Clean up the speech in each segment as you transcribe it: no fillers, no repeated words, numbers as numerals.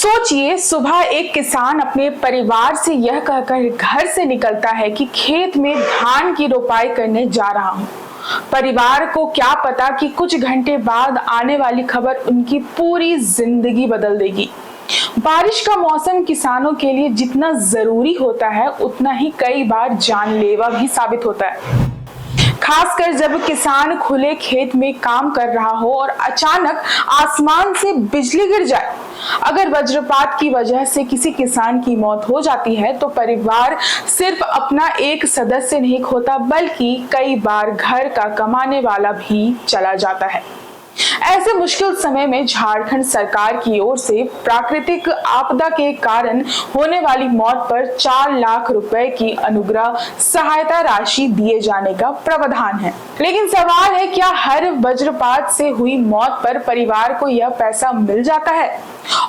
सोचिए, सुबह एक किसान अपने परिवार से यह कहकर घर से निकलता है कि खेत में धान की रोपाई करने जा रहा हूं। परिवार को क्या पता कि कुछ घंटे बाद आने वाली खबर उनकी पूरी जिंदगी बदल देगी। बारिश का मौसम किसानों के लिए जितना जरूरी होता है, उतना ही कई बार जानलेवा भी साबित होता है। खासकर जब किसान खुले खेत में काम कर रहा हो और अचानक आसमान से बिजली गिर जाए। अगर वज्रपात की वजह से किसी किसान की मौत हो जाती है तो परिवार सिर्फ अपना एक सदस्य नहीं खोता, बल्कि कई बार घर का कमाने वाला भी चला जाता है। ऐसे मुश्किल समय में झारखंड सरकार की ओर से प्राकृतिक आपदा के कारण होने वाली मौत पर 4 लाख रुपए की अनुग्रह सहायता राशि दिए जाने का प्रावधान है। लेकिन सवाल है, क्या हर वज्रपात से हुई मौत पर परिवार को यह पैसा मिल जाता है?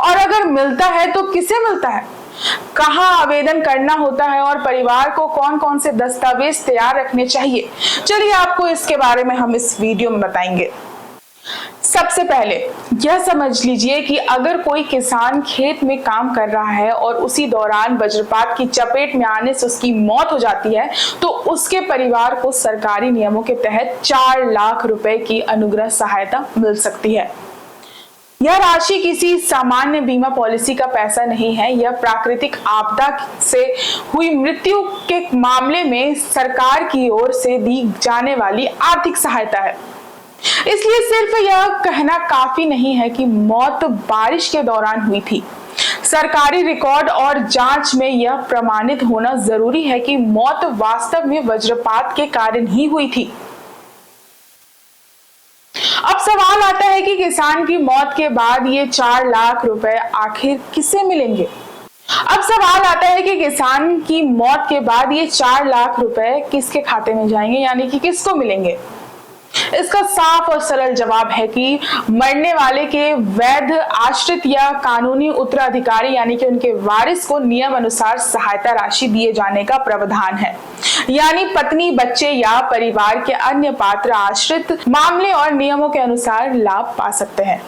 और अगर मिलता है तो किसे मिलता है, कहां आवेदन करना होता है और परिवार को कौन कौन से दस्तावेज तैयार रखने चाहिए? चलिए आपको इसके बारे में हम इस वीडियो में बताएंगे। सबसे पहले यह समझ लीजिए कि अगर कोई किसान खेत में काम कर रहा है और उसी दौरान वज्रपात की चपेट में आने से उसकी मौत हो जाती है, तो उसके परिवार को सरकारी नियमों के तहत 4 लाख रुपए की अनुग्रह सहायता मिल सकती है। यह राशि किसी सामान्य बीमा पॉलिसी का पैसा नहीं है। यह प्राकृतिक आपदा से हुई मृत्यु के मामले में सरकार की ओर से दी जाने वाली आर्थिक सहायता है। इसलिए सिर्फ यह कहना काफी नहीं है कि मौत बारिश के दौरान हुई थी। सरकारी रिकॉर्ड और जांच में यह प्रमाणित होना जरूरी है कि मौत वास्तव में वज्रपात के कारण ही हुई थी। अब सवाल आता है कि किसान की मौत के बाद ये 4 लाख रुपए आखिर किसे मिलेंगे? अब सवाल आता है कि किसान की मौत के बाद ये 4 लाख रुपए किसके खाते में जाएंगे, यानी कि किसको मिलेंगे? इसका साफ और सरल जवाब है कि मरने वाले के वैध आश्रित या कानूनी उत्तराधिकारी यानी कि उनके वारिस को नियम अनुसार सहायता राशि दिए जाने का प्रावधान है। यानी पत्नी, बच्चे या परिवार के अन्य पात्र आश्रित मामले और नियमों के अनुसार लाभ पा सकते हैं।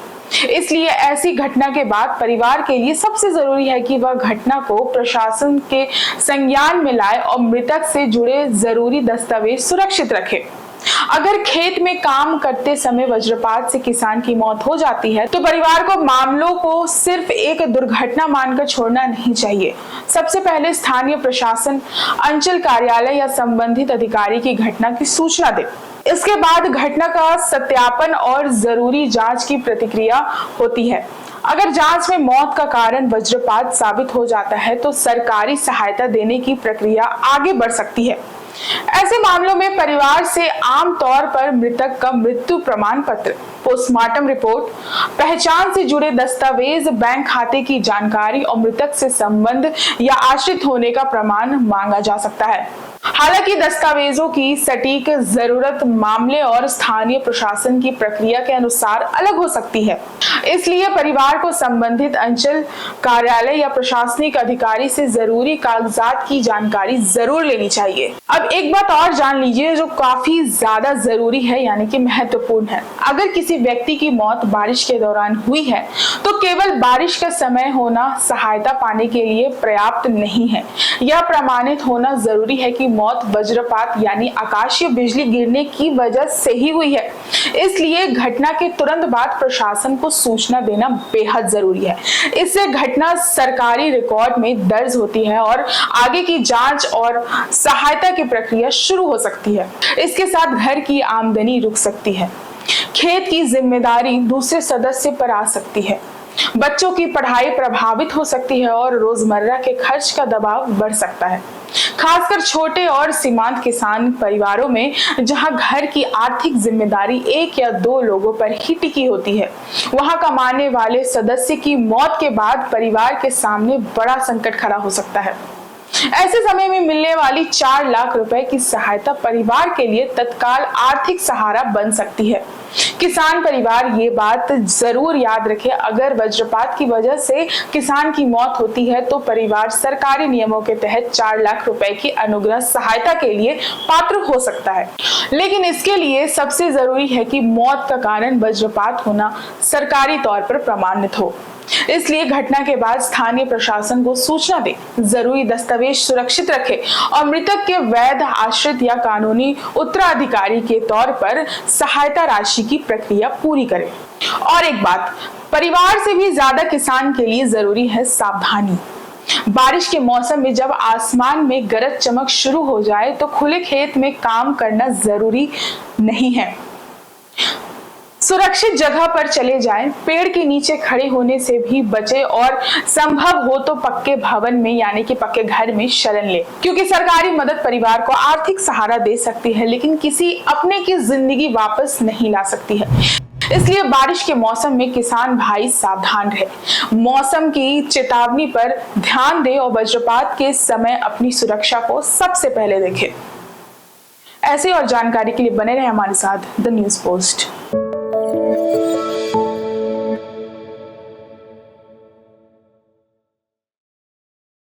इसलिए ऐसी घटना के बाद परिवार के लिए सबसे जरूरी है कि वह घटना को प्रशासन के संज्ञान में लाए और मृतक से जुड़े जरूरी दस्तावेज सुरक्षित रखे। अगर खेत में काम करते समय वज्रपात से किसान की मौत हो जाती है तो परिवार को मामलों को सिर्फ एक दुर्घटना मानकर छोड़ना नहीं चाहिए। सबसे पहले स्थानीय प्रशासन, अंचल कार्यालय या संबंधित अधिकारी की घटना की सूचना दे। इसके बाद घटना का सत्यापन और जरूरी जांच की प्रतिक्रिया होती है। अगर जांच में मौत का कारण वज्रपात साबित हो जाता है तो सरकारी सहायता देने की प्रक्रिया आगे बढ़ सकती है। ऐसे मामलों में परिवार से आमतौर पर मृतक का मृत्यु प्रमाण पत्र, पोस्टमार्टम रिपोर्ट, पहचान से जुड़े दस्तावेज, बैंक खाते की जानकारी और मृतक से संबंध या आश्रित होने का प्रमाण मांगा जा सकता है। हालांकि दस्तावेजों की सटीक जरूरत मामले और स्थानीय प्रशासन की प्रक्रिया के अनुसार अलग हो सकती है। इसलिए परिवार को संबंधित अंचल कार्यालय या प्रशासनिक अधिकारी से जरूरी कागजात की जानकारी जरूर लेनी चाहिए। अब एक बात और जान लीजिए जो काफी ज्यादा जरूरी है, यानी कि महत्वपूर्ण है। अगर किसी व्यक्ति की मौत बारिश के दौरान हुई है तो केवल बारिश का समय होना सहायता पाने के लिए पर्याप्त नहीं है। यह प्रमाणित होना जरूरी है कि मौत वज्रपात यानी आकाशीय बिजली गिरने की वजह से ही हुई है। इसलिए घटना के तुरंत बाद प्रशासन को सूचना देना बेहद जरूरी है। इससे घटना सरकारी रिकॉर्ड में दर्ज होती है और आगे की जांच और सहायता की प्रक्रिया शुरू हो सकती है। इसके साथ घर की आमदनी रुक सकती है, खेत की जिम्मेदारी दूसरे सदस्य पर आ सकती है, बच्चों की पढ़ाई प्रभावित हो सकती है और रोजमर्रा के खर्च का दबाव बढ़ सकता है। खासकर छोटे और सीमांत किसान परिवारों में, जहां घर की आर्थिक जिम्मेदारी 1 या 2 लोगों पर ही टिकी होती है, वहां कमाने वाले सदस्य की मौत के बाद परिवार के सामने बड़ा संकट खड़ा हो सकता है। ऐसे समय में मिलने वाली 4 लाख रुपए की सहायता परिवार के लिए तत्काल आर्थिक सहारा बन सकती है। किसान परिवार ये बात जरूर याद रखे, अगर वज्रपात की वजह से किसान की मौत होती है तो परिवार सरकारी नियमों के तहत 4 लाख रुपए की अनुग्रह सहायता के लिए पात्र हो सकता है। लेकिन इसके लिए सबसे जरूरी है कि मौत का कारण वज्रपात होना सरकारी तौर पर प्रमाणित हो। इसलिए घटना के बाद स्थानीय प्रशासन को सूचना दे, जरूरी दस्तावेज सुरक्षित रखे और मृतक के वैध आश्रित या कानूनी उत्तराधिकारी के तौर पर सहायता राशि की प्रक्रिया पूरी करे। और एक बात, परिवार से भी ज्यादा किसान के लिए जरूरी है सावधानी। बारिश के मौसम में जब आसमान में गरज चमक शुरू हो जाए तो खुले खेत में काम करना जरूरी नहीं है। सुरक्षित जगह पर चले जाएं, पेड़ के नीचे खड़े होने से भी बचे और संभव हो तो पक्के भवन में यानी कि पक्के घर में शरण ले, क्योंकि सरकारी मदद परिवार को आर्थिक सहारा दे सकती है लेकिन किसी अपने की जिंदगी वापस नहीं ला सकती है। इसलिए बारिश के मौसम में किसान भाई सावधान रहे, मौसम की चेतावनी पर ध्यान दे और वज्रपात के समय अपनी सुरक्षा को सबसे पहले देखे। ऐसे और जानकारी के लिए बने रहे हमारे साथ द न्यूज़ पोस्ट।